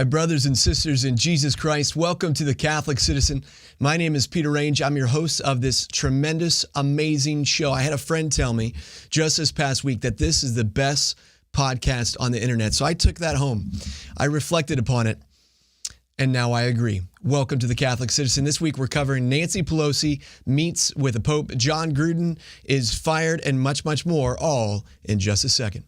My brothers and sisters in Jesus Christ, welcome to the Catholic Citizen. My name is Peter Range. I'm your host of this tremendous, amazing show. I had a friend tell me just this past week that this is the best podcast on the internet. So I took that home. I reflected upon it, and now I agree. Welcome to the Catholic Citizen. This week we're covering Nancy Pelosi meets with the Pope, John Gruden is fired, and much, much more, all in just a second.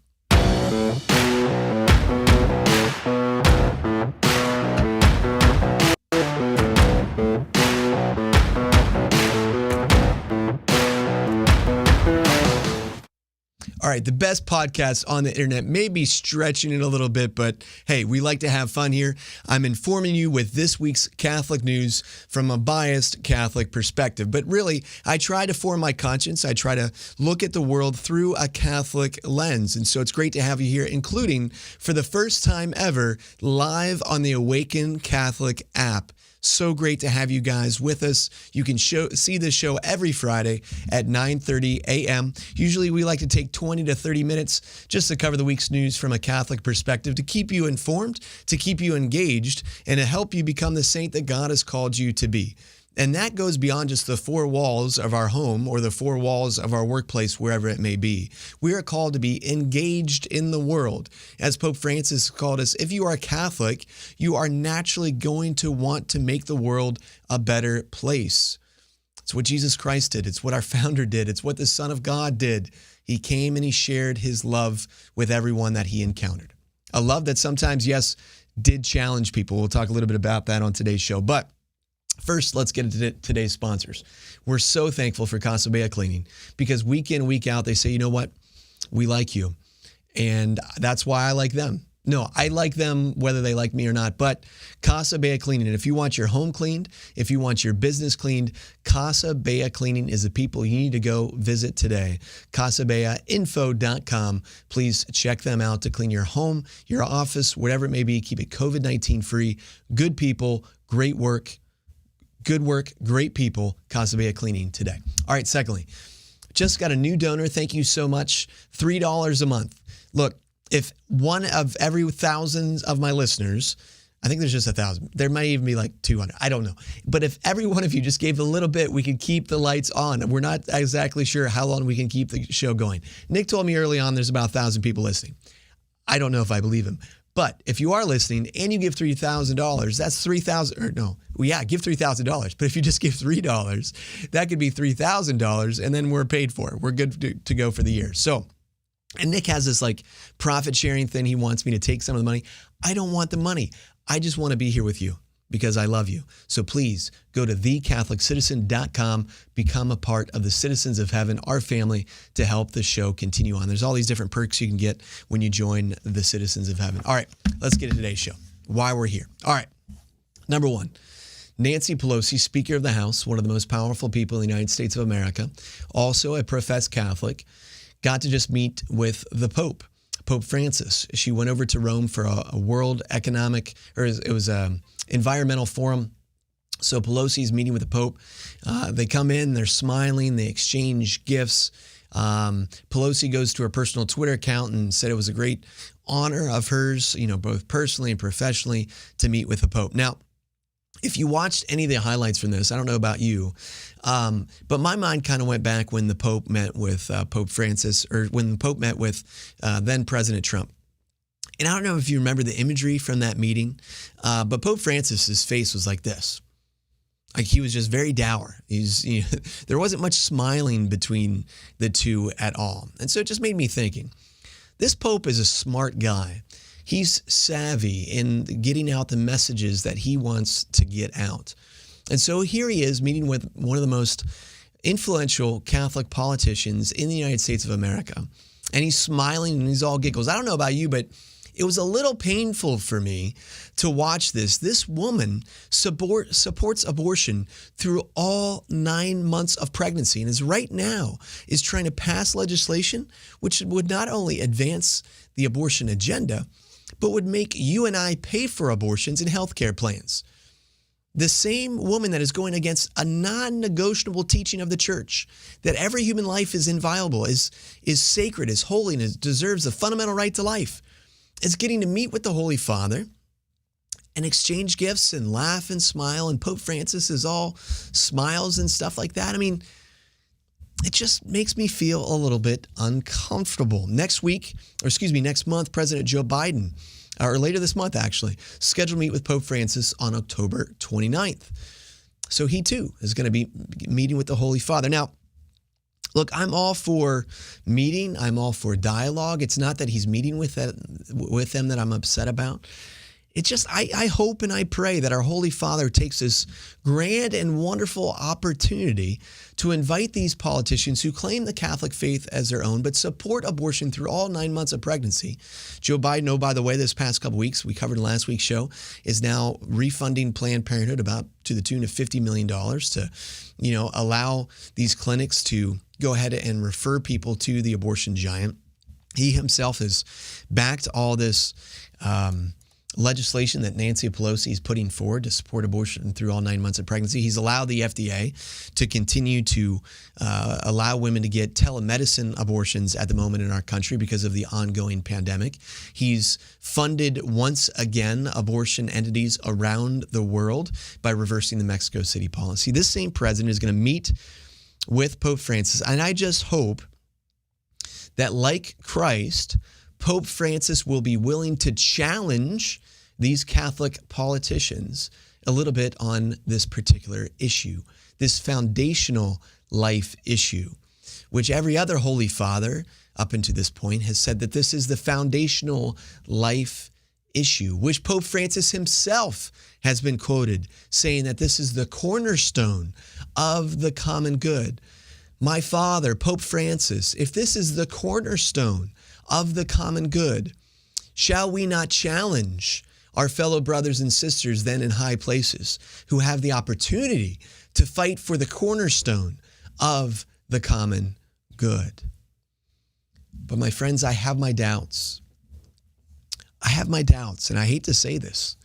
All right, the best podcast on the internet, may be stretching it a little bit, but hey, we like to have fun here. I'm informing you with this week's Catholic news from a biased Catholic perspective. But really, I try to form my conscience. I try to look at the world through a Catholic lens. And so it's great to have you here, including for the first time ever, live on the AWAKEN Catholic app. So great to have you guys with us. You can see this show every Friday at 9:30 a.m. Usually we like to take 20 to 30 minutes just to cover the week's news from a Catholic perspective, to keep you informed, to keep you engaged, and to help you become the saint that God has called you to be. And that goes beyond just the four walls of our home or the four walls of our workplace, wherever it may be. We are called to be engaged in the world. As Pope Francis called us, if you are a Catholic, you are naturally going to want to make the world a better place. It's what Jesus Christ did. It's what our founder did. It's what the Son of God did. He came and he shared his love with everyone that he encountered. A love that sometimes, yes, did challenge people. We'll talk a little bit about that on today's show. But first, let's get into today's sponsors. We're so thankful for Casa Bea Cleaning because week in, week out, they say, you know what? We like you. And that's why I like them. No, I like them whether they like me or not, but Casa Bea Cleaning. And if you want your home cleaned, if you want your business cleaned, Casa Bea Cleaning is the people you need to go visit today. CasaBeaInfo.com. Please check them out to clean your home, your office, whatever it may be. Keep it COVID-19 free. Good people, great work. Good work, great people, Casa Bea Cleaning today. All right, secondly, just got a new donor. Thank you so much. $3 a month. Look, if one of every 1,000 of my listeners, I think there's just 1,000. There might even be like 200. I don't know. But if every one of you just gave a little bit, we could keep the lights on. We're not exactly sure how long we can keep the show going. Nick told me early on there's about 1,000 people listening. I don't know if I believe him. But if you are listening and you give $3,000, that's $3,000. Or no, well, yeah, give $3,000. But if you just give $3, that could be $3,000, and then we're paid for it. We're good to go for the year. So, and Nick has this like profit sharing thing. He wants me to take some of the money. I don't want the money. I just want to be here with you because I love you. So please go to thecatholiccitizen.com, become a part of the Citizens of Heaven, our family, to help the show continue on. There's all these different perks you can get when you join the Citizens of Heaven. All right, let's get to today's show, why we're here. All right, number one, Nancy Pelosi, Speaker of the House, one of the most powerful people in the United States of America, also a professed Catholic, got to just meet with the Pope, Pope Francis. She went over to Rome for a world economic, or it was a environmental forum. So Pelosi's meeting with the Pope. They come in, they're smiling, they exchange gifts. Pelosi goes to her personal Twitter account and said it was a great honor of hers, you know, both personally and professionally, to meet with the Pope. Now, if you watched any of the highlights from this, I don't know about you, but my mind kind of went back when the Pope met with Pope Francis, or when the Pope met with then President Trump. And I don't know if you remember the imagery from that meeting, but Pope Francis's face was like this. Like he was just very dour. There wasn't much smiling between the two at all. And so it just made me thinking, this Pope is a smart guy. He's savvy in getting out the messages that he wants to get out. And so here he is meeting with one of the most influential Catholic politicians in the United States of America. And he's smiling and he's all giggles. I don't know about you, but it was a little painful for me to watch this. This woman supports abortion through all 9 months of pregnancy, and is right now is trying to pass legislation which would not only advance the abortion agenda, but would make you and I pay for abortions in healthcare plans. The same woman that is going against a non-negotiable teaching of the church, that every human life is inviolable, is sacred, is holy, and deserves the fundamental right to life, is getting to meet with the Holy Father and exchange gifts and laugh and smile. And Pope Francis is all smiles and stuff like that. I mean, it just makes me feel a little bit uncomfortable. Next month, President Joe Biden, or later this month actually, scheduled to meet with Pope Francis on October 29th. So he too is going to be meeting with the Holy Father. Now, look, I'm all for meeting. I'm all for dialogue. It's not that he's meeting with them that I'm upset about. It's just, I hope and I pray that our Holy Father takes this grand and wonderful opportunity to invite these politicians who claim the Catholic faith as their own, but support abortion through all 9 months of pregnancy. Joe Biden, oh, by the way, this past couple weeks, we covered in last week's show, is now refunding Planned Parenthood about to the tune of $50 million to, allow these clinics to go ahead and refer people to the abortion giant. He himself has backed all this legislation that Nancy Pelosi is putting forward to support abortion through all 9 months of pregnancy. He's allowed the FDA to continue to allow women to get telemedicine abortions at the moment in our country because of the ongoing pandemic. He's funded once again abortion entities around the world by reversing the Mexico City policy. This same president is going to meet with Pope Francis, and I just hope that, like Christ, Pope Francis will be willing to challenge these Catholic politicians a little bit on this particular issue, this foundational life issue, which every other Holy Father up until this point has said that this is the foundational life issue, which Pope Francis himself has been quoted saying that this is the cornerstone of the common good. My father, Pope Francis, if this is the cornerstone of the common good, shall we not challenge our fellow brothers and sisters then in high places who have the opportunity to fight for the cornerstone of the common good? But my friends, I have my doubts. And I hate to say this,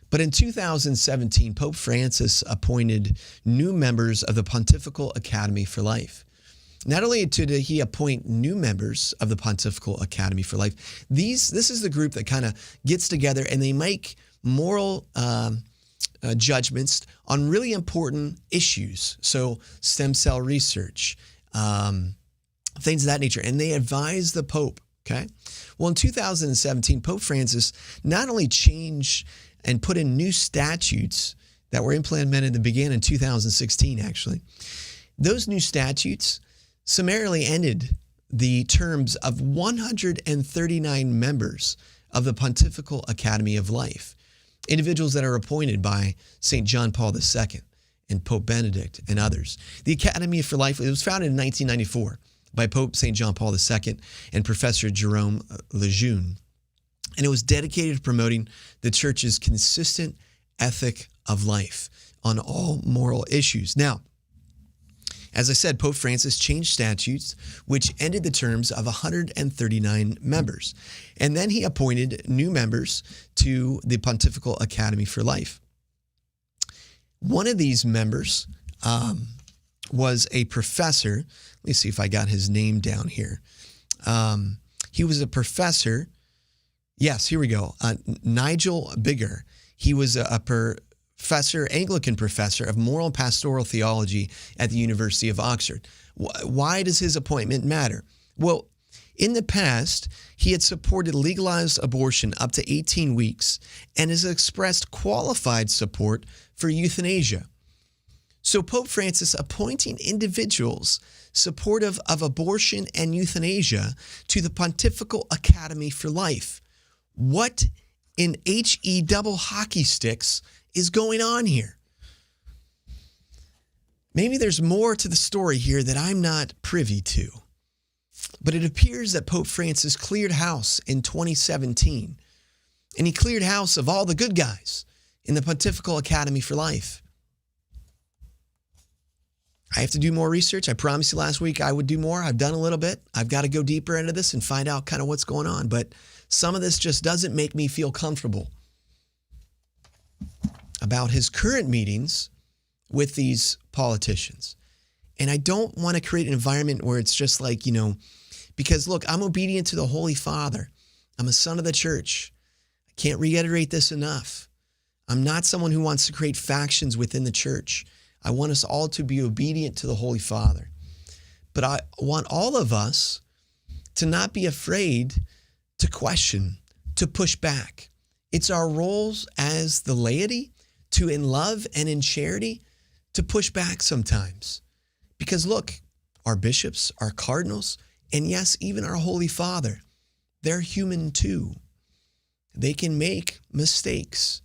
but in 2017, Pope Francis appointed new members of the Pontifical Academy for Life. Not only did he appoint new members of the Pontifical Academy for Life, this is the group that kind of gets together and they make moral judgments on really important issues. So stem cell research, things of that nature. And they advise the Pope, okay? Well, in 2017, Pope Francis not only changed and put in new statutes that were implemented that began in 2016, actually. Those new statutes summarily ended the terms of 139 members of the Pontifical Academy of Life, individuals that are appointed by St. John Paul II and Pope Benedict and others. The Academy for Life, it was founded in 1994 by Pope St. John Paul II and Professor Jerome Lejeune. And it was dedicated to promoting the church's consistent ethic of life on all moral issues. Now, as I said, Pope Francis changed statutes which ended the terms of 139 members. And then he appointed new members to the Pontifical Academy for Life. One of these members was a professor. Let me see if I got his name down here. He was a professor. Yes, here we go. Nigel Bigger. He was a professor, Anglican professor of moral and pastoral theology at the University of Oxford. Why does his appointment matter? Well, in the past, he had supported legalized abortion up to 18 weeks and has expressed qualified support for euthanasia. So Pope Francis appointing individuals supportive of abortion and euthanasia to the Pontifical Academy for Life. What in HE double hockey sticks is going on here? Maybe there's more to the story here that I'm not privy to. But it appears that Pope Francis cleared house in 2017. And he cleared house of all the good guys in the Pontifical Academy for Life. I have to do more research. I promised you last week I would do more. I've done a little bit. I've got to go deeper into this and find out kind of what's going on. But some of this just doesn't make me feel comfortable about his current meetings with these politicians. And I don't want to create an environment where it's just like, because look, I'm obedient to the Holy Father. I'm a son of the church. I can't reiterate this enough. I'm not someone who wants to create factions within the church. I want us all to be obedient to the Holy Father. But I want all of us to not be afraid to question, to push back. It's our roles as the laity to, in love and in charity, to push back sometimes. Because look, our bishops, our cardinals, and yes, even our Holy Father, they're human too. They can make mistakes.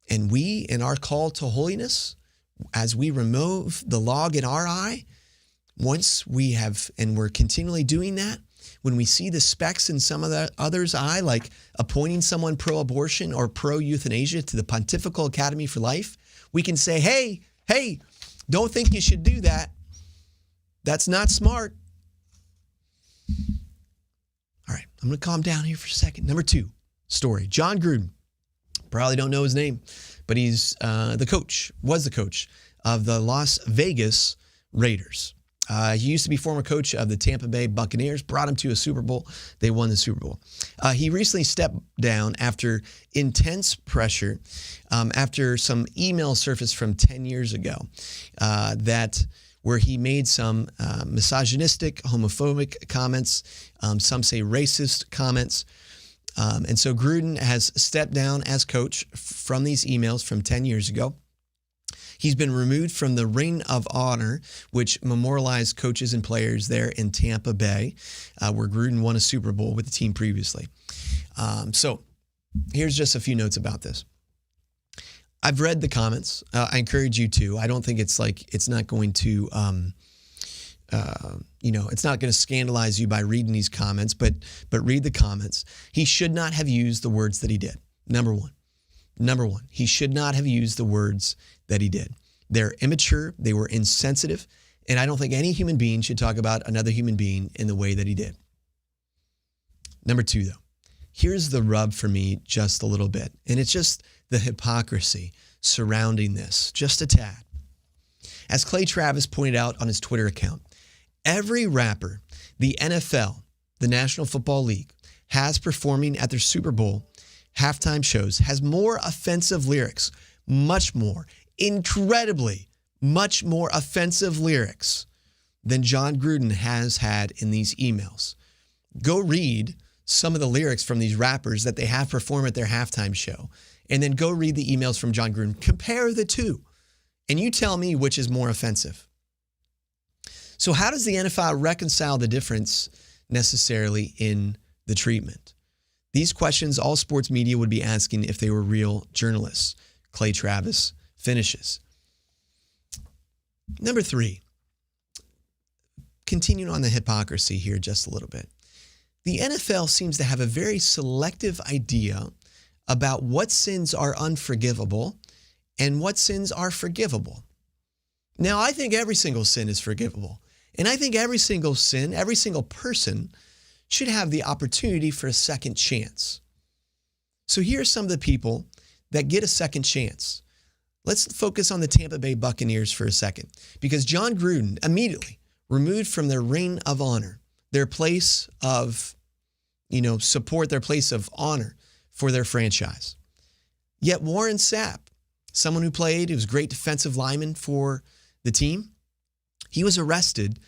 And we, in our call to holiness, as we remove the log in our eye, once we have, and we're continually doing that, when we see the specks in some of the others' eye, like appointing someone pro-abortion or pro-euthanasia to the Pontifical Academy for Life, we can say, hey, don't think you should do that. That's not smart. All right, I'm going to calm down here for a second. Number 2 story, John Gruden. Probably don't know his name, but he's was the coach of the Las Vegas Raiders. He used to be former coach of the Tampa Bay Buccaneers, brought him to a Super Bowl. They won the Super Bowl. He recently stepped down after intense pressure, after some email surfaced from 10 years ago where he made some misogynistic, homophobic comments, some say racist comments. And so Gruden has stepped down as coach from these emails from 10 years ago. He's been removed from the Ring of Honor, which memorialized coaches and players there in Tampa Bay, where Gruden won a Super Bowl with the team previously. So here's just a few notes about this. I've read the comments. I encourage you to. I don't think it's not going to, it's not going to scandalize you by reading these comments, but read the comments. He should not have used the words that he did. Number one, he should not have used the words that he did. They're immature. They were insensitive. And I don't think any human being should talk about another human being in the way that he did. Number 2, though, here's the rub for me just a little bit. And it's just the hypocrisy surrounding this, just a tad. As Clay Travis pointed out on his Twitter account, every rapper the NFL, the National Football League, has performing at their Super Bowl halftime shows has more offensive lyrics, much more, incredibly much more offensive lyrics than John Gruden has had in these emails. Go read some of the lyrics from these rappers that they have perform at their halftime show, and then go read the emails from John Gruden. Compare the two, and you tell me which is more offensive. So how does the NFL reconcile the difference necessarily in the treatment? These questions all sports media would be asking if they were real journalists. Clay Travis finishes. Number 3, continuing on the hypocrisy here just a little bit. The NFL seems to have a very selective idea about what sins are unforgivable and what sins are forgivable. Now, I think every single sin is forgivable. And I think every single sin, every single person should have the opportunity for a second chance. So here are some of the people that get a second chance. Let's focus on the Tampa Bay Buccaneers for a second, because John Gruden immediately removed from their Ring of Honor, their place of, support, their place of honor for their franchise. Yet Warren Sapp, someone who was a great defensive lineman for the team, he was arrested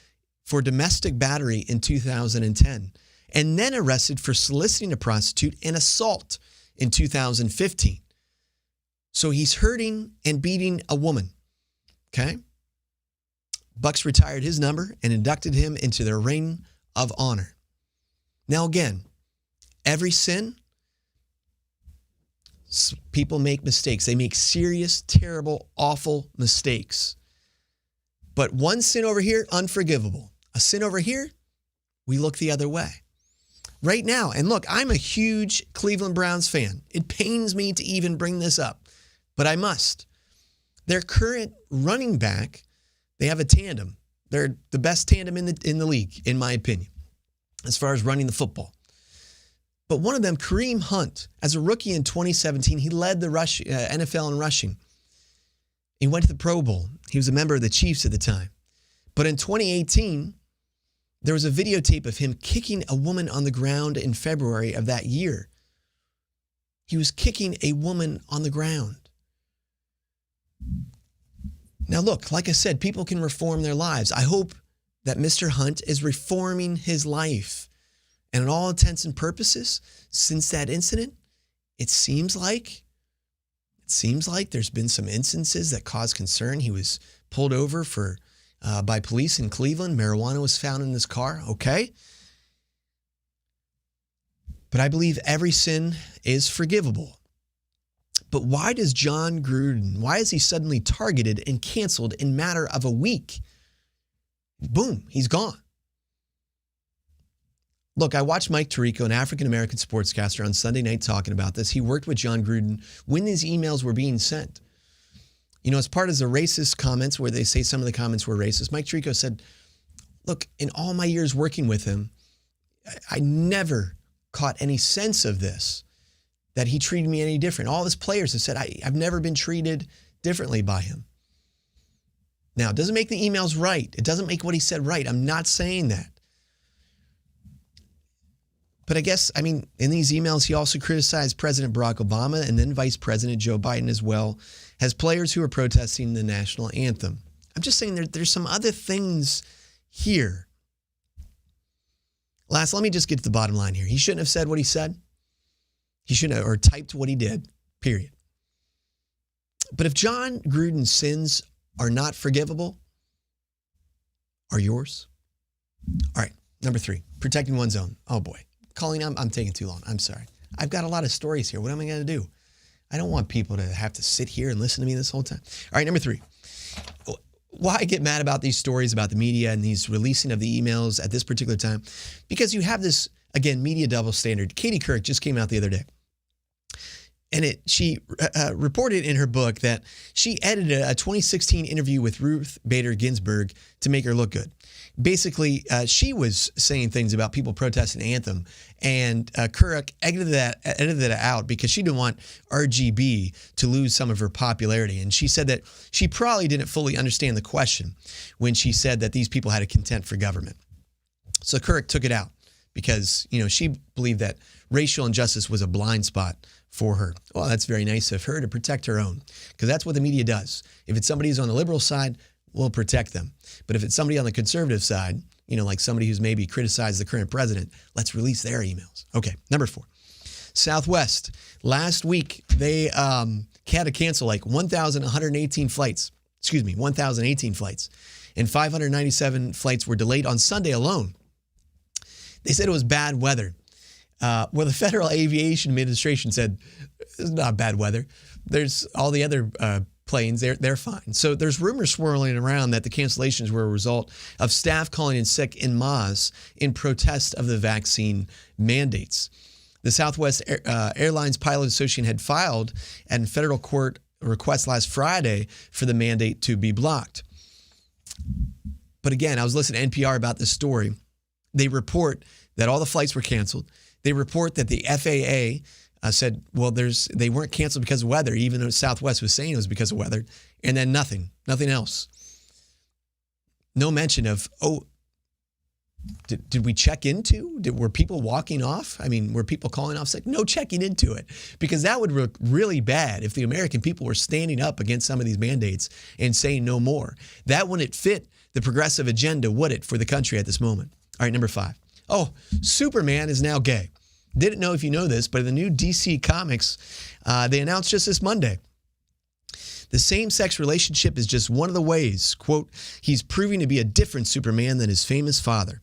for domestic battery in 2010 and then arrested for soliciting a prostitute and assault in 2015. So he's hurting and beating a woman, okay? Bucs retired his number and inducted him into their Ring of Honor. Now again, every sin, people make mistakes. They make serious, terrible, awful mistakes. But one sin over here, unforgivable. A sin over here, we look the other way. Right now, and look, I'm a huge Cleveland Browns fan. It pains me to even bring this up, but I must. Their current running back, they have a tandem. They're the best tandem in the league, in my opinion, as far as running the football. But one of them, Kareem Hunt, as a rookie in 2017, he led the NFL in rushing. He went to the Pro Bowl. He was a member of the Chiefs at the time. But in 2018, there was a videotape of him kicking a woman on the ground in February of that year. He was kicking a woman on the ground. Now, look, like I said, people can reform their lives. I hope that Mr. Hunt is reforming his life. And in all intents and purposes, since that incident, it seems like there's been some instances that cause concern. He was pulled over by police in Cleveland. Marijuana was found in his car. Okay. But I believe every sin is forgivable. But why does John Gruden, why is he suddenly targeted and canceled in a matter of a week? Boom, he's gone. Look, I watched Mike Tirico, an African-American sportscaster, on Sunday night talking about this. He worked with John Gruden when these emails were being sent. You know, as part of the racist comments where they say some of the comments were racist, Mike Tirico said, look, in all my years working with him, I never caught any sense of this, that he treated me any different. All his players have said, I've never been treated differently by him. Now, it doesn't make the emails right. It doesn't make what he said right. I'm not saying that. But I guess, in these emails, he also criticized President Barack Obama and then Vice President Joe Biden as well as players who are protesting the national anthem. I'm just saying there's some other things here. Let me just get to the bottom line here. He shouldn't have said what he said. He shouldn't have, or typed what he did, period. But if John Gruden's sins are not forgivable, are yours? All right, number 3, protecting one's own. Oh boy. Colleen, I'm taking too long. I'm sorry. I've got a lot of stories here. What am I going to do? I don't want people to have to sit here and listen to me this whole time. All right, number 3. Why I get mad about these stories about the media and these releasing of the emails at this particular time? Because you have this, again, media double standard. Katie Couric just came out the other day. And she reported in her book that she edited a 2016 interview with Ruth Bader Ginsburg to make her look good. Basically, she was saying things about people protesting the anthem, and Couric edited that out because she didn't want RGB to lose some of her popularity. And she said that she probably didn't fully understand the question when she said that these people had a contempt for government. So Couric took it out because, she believed that racial injustice was a blind spot for her. Well, that's very nice of her to protect her own, because that's what the media does. If it's somebody who's on the liberal side, we'll protect them. But if it's somebody on the conservative side, like somebody who's maybe criticized the current president, let's release their emails. Okay, number 4. Southwest. Last week, they had to cancel 1,118 flights. 1,018 flights. And 597 flights were delayed on Sunday alone. They said it was bad weather. Well, the Federal Aviation Administration said it's not bad weather. There's all the other planes, they're fine. So there's rumors swirling around that the cancellations were a result of staff calling in sick en masse in protest of the vaccine mandates. The Southwest Airlines Pilot Association had filed at federal court a request last Friday for the mandate to be blocked. But again, I was listening to NPR about this story. They report that all the flights were canceled. They report that the FAA said, well, they weren't canceled because of weather, even though Southwest was saying it was because of weather. And then nothing else. No mention of, did we check into? Were people walking off? Were people calling off sick? No checking into it, because that would look really bad if the American people were standing up against some of these mandates and saying no more. That wouldn't fit the progressive agenda, would it, for the country at this moment? All right, number 5. Oh, Superman is now gay. Didn't know if you know this, but in the new DC Comics, they announced just this Monday, the same-sex relationship is just one of the ways, quote, he's proving to be a different Superman than his famous father.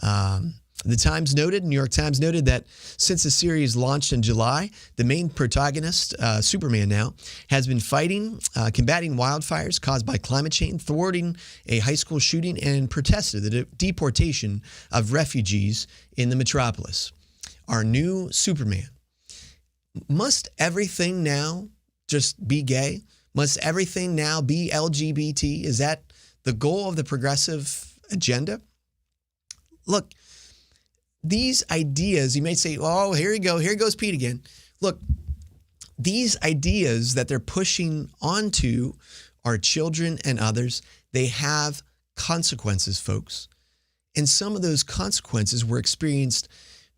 The New York Times noted that since the series launched in July, the main protagonist, Superman now, has been combating wildfires caused by climate change, thwarting a high school shooting, and protested the deportation of refugees in the metropolis. Our new Superman. Must everything now just be gay? Must everything now be LGBT? Is that the goal of the progressive agenda? Look, these ideas, you may say, oh, here goes Pete again. Look, these ideas that they're pushing onto our children and others, they have consequences, folks. And some of those consequences were experienced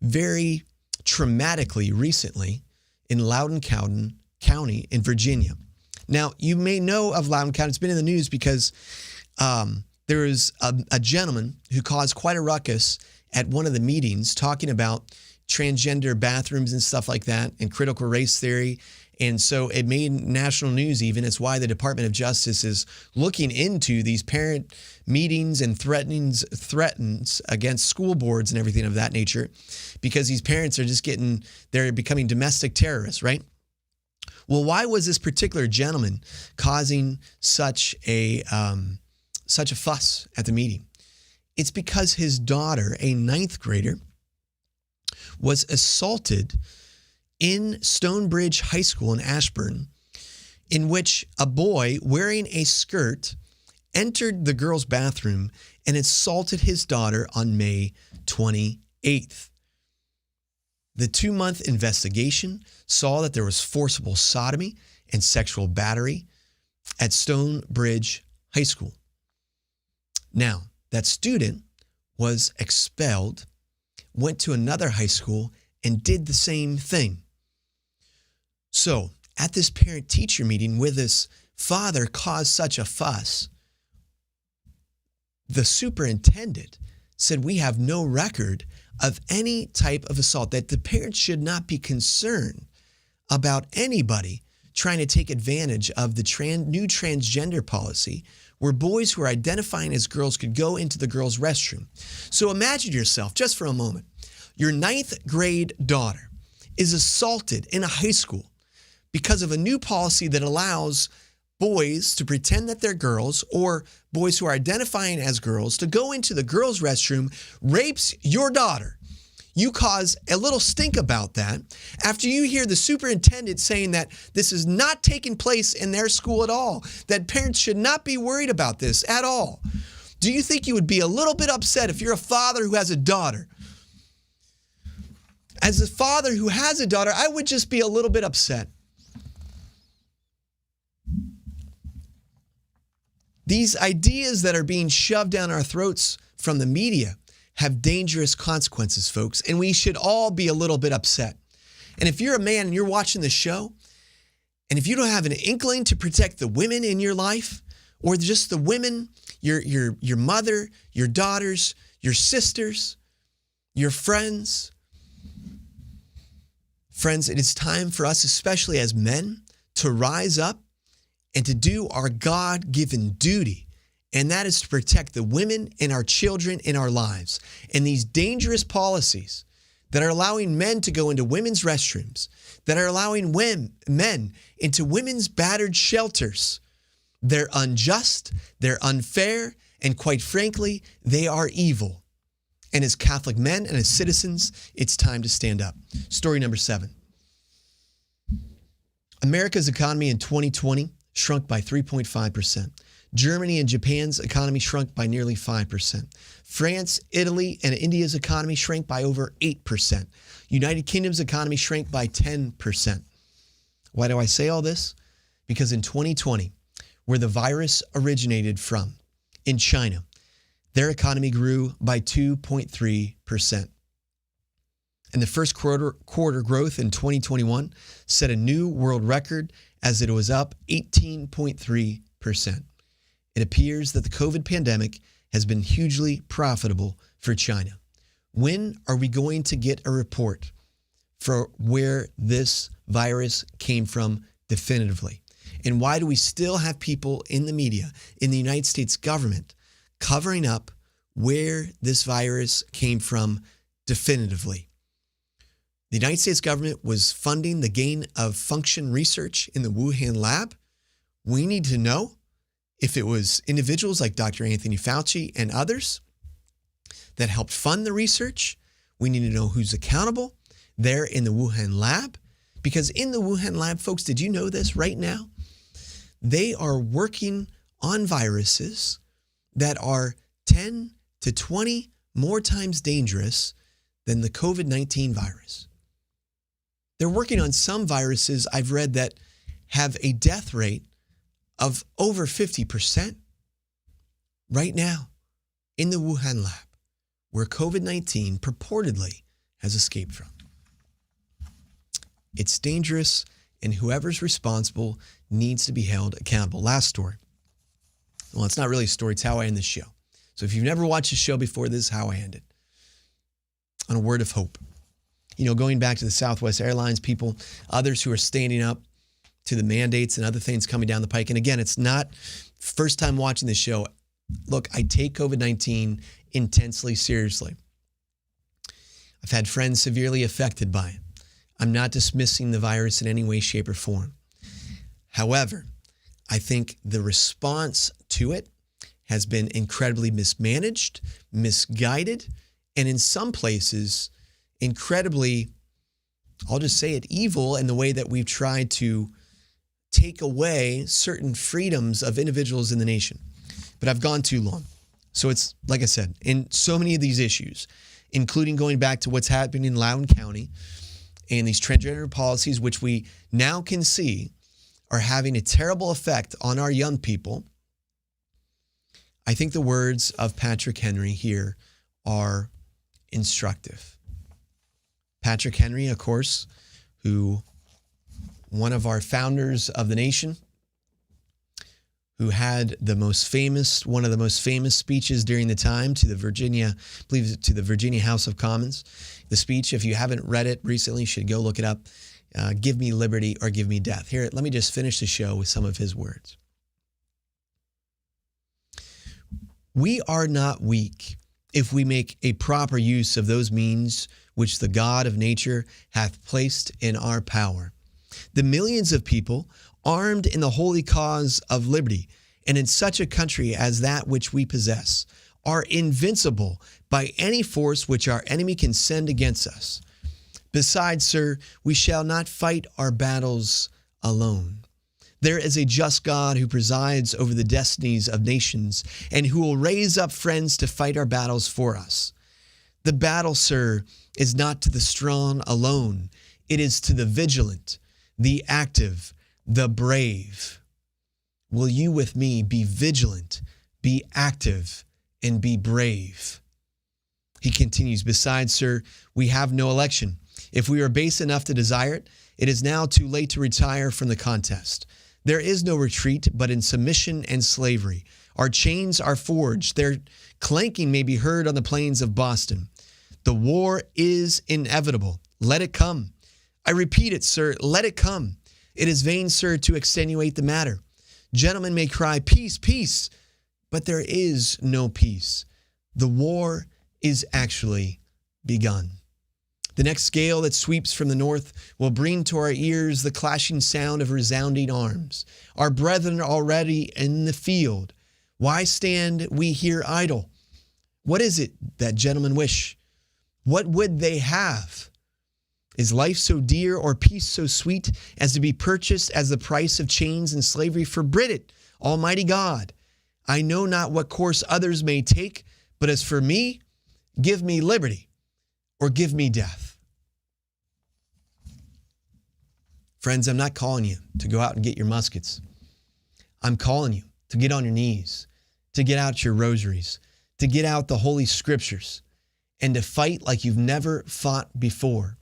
very traumatically recently in Loudoun County in Virginia. Now, you may know of Loudoun County. It's been in the news because there is a gentleman who caused quite a ruckus at one of the meetings talking about transgender bathrooms and stuff like that and critical race theory. And so it made national news even. It's why the Department of Justice is looking into these parent meetings and threatens against school boards and everything of that nature, because these parents are just they're becoming domestic terrorists, right? Well, why was this particular gentleman causing such a fuss at the meeting? It's because his daughter, a 9th grader, was assaulted in Stonebridge High School in Ashburn, in which a boy wearing a skirt entered the girls' bathroom and assaulted his daughter on May 28th. The 2-month investigation saw that there was forcible sodomy and sexual battery at Stonebridge High School. Now, that student was expelled, went to another high school, and did the same thing. So, at this parent-teacher meeting where this father caused such a fuss, the superintendent said, we have no record of any type of assault, that the parents should not be concerned about anybody trying to take advantage of the new transgender policy where boys who are identifying as girls could go into the girls' restroom. So imagine yourself, just for a moment, your 9th grade daughter is assaulted in a high school because of a new policy that allows boys to pretend that they're girls, or boys who are identifying as girls to go into the girls' restroom, rapes your daughter. You cause a little stink about that after you hear the superintendent saying that this is not taking place in their school at all, that parents should not be worried about this at all. Do you think you would be a little bit upset if you're a father who has a daughter? As a father who has a daughter, I would just be a little bit upset. These ideas that are being shoved down our throats from the media have dangerous consequences, folks, and we should all be a little bit upset. And if you're a man and you're watching this show, and if you don't have an inkling to protect the women in your life, or just the women, your mother, your daughters, your sisters, your friends, it is time for us, especially as men, to rise up and to do our God-given duty. And that is to protect the women and our children in our lives. And these dangerous policies that are allowing men to go into women's restrooms, that are allowing men into women's battered shelters, they're unjust, they're unfair, and quite frankly, they are evil. And as Catholic men and as citizens, it's time to stand up. Story number 7. America's economy in 2020 shrunk by 3.5%. Germany and Japan's economy shrunk by nearly 5%. France, Italy, and India's economy shrank by over 8%. United Kingdom's economy shrank by 10%. Why do I say all this? Because in 2020, where the virus originated from, in China, their economy grew by 2.3%. And the first quarter growth in 2021 set a new world record as it was up 18.3%. It appears that the COVID pandemic has been hugely profitable for China. When are we going to get a report for where this virus came from definitively? And why do we still have people in the media, in the United States government, covering up where this virus came from definitively? The United States government was funding the gain of function research in the Wuhan lab. We need to know if it was individuals like Dr. Anthony Fauci and others that helped fund the research. We need to know who's accountable there in the Wuhan lab. Because in the Wuhan lab, folks, did you know this right now? They are working on viruses that are 10 to 20 more times dangerous than the COVID-19 virus. They're working on some viruses I've read that have a death rate of over 50% right now in the Wuhan lab, where COVID-19 purportedly has escaped from. It's dangerous, and whoever's responsible needs to be held accountable. Last story. Well, it's not really a story. It's how I end the show. So if you've never watched the show before, this is how I end it. On a word of hope. You know, going back to the Southwest Airlines people, others who are standing up to the mandates and other things coming down the pike. And again, it's not first time watching this show. Look, I take COVID-19 intensely seriously. I've had friends severely affected by it. I'm not dismissing the virus in any way, shape, or form. However, I think the response to it has been incredibly mismanaged, misguided, and in some places, incredibly, I'll just say it, evil in the way that we've tried to take away certain freedoms of individuals in the nation. But I've gone too long. So it's, like I said, in so many of these issues, including going back to what's happening in Loudoun County and these transgender policies, which we now can see are having a terrible effect on our young people. I think the words of Patrick Henry here are instructive. Patrick Henry, of course, who one of our founders of the nation, who had one of the most famous speeches during the time to the Virginia House of Commons. The speech, if you haven't read it recently, you should go look it up. Give me liberty or give me death. Here, let me just finish the show with some of his words. We are not weak if we make a proper use of those means which the God of nature hath placed in our power. The millions of people armed in the holy cause of liberty and in such a country as that which we possess are invincible by any force which our enemy can send against us. Besides, sir, we shall not fight our battles alone. There is a just God who presides over the destinies of nations and who will raise up friends to fight our battles for us. The battle, sir, is not to the strong alone. It is to the vigilant, the active, the brave. Will you with me be vigilant, be active, and be brave? He continues, besides, sir, we have no election. If we are base enough to desire it, it is now too late to retire from the contest. There is no retreat but in submission and slavery. Our chains are forged. Their clanking may be heard on the plains of Boston. The war is inevitable. Let it come. I repeat it, sir, let it come. It is vain, sir, to extenuate the matter. Gentlemen may cry, peace, peace, but there is no peace. The war is actually begun. The next gale that sweeps from the north will bring to our ears the clashing sound of resounding arms. Our brethren are already in the field. Why stand we here idle? What is it that gentlemen wish? What would they have? Is life so dear or peace so sweet as to be purchased as the price of chains and slavery? Forbid it, Almighty God. I know not what course others may take, but as for me, give me liberty or give me death. Friends, I'm not calling you to go out and get your muskets. I'm calling you to get on your knees, to get out your rosaries, to get out the Holy Scriptures, and to fight like you've never fought before.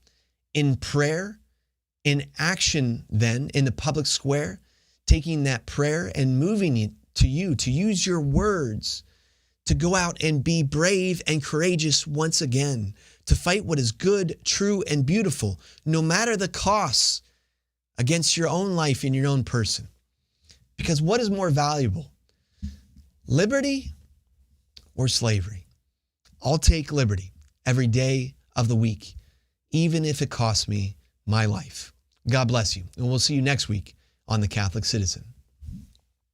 In prayer, in action then, in the public square, taking that prayer and moving it to you, to use your words, to go out and be brave and courageous once again, to fight what is good, true, and beautiful, no matter the costs, against your own life and your own person. Because what is more valuable, liberty or slavery? I'll take liberty every day of the week, even if it costs me my life. God bless you, and we'll see you next week on The Catholic Citizen.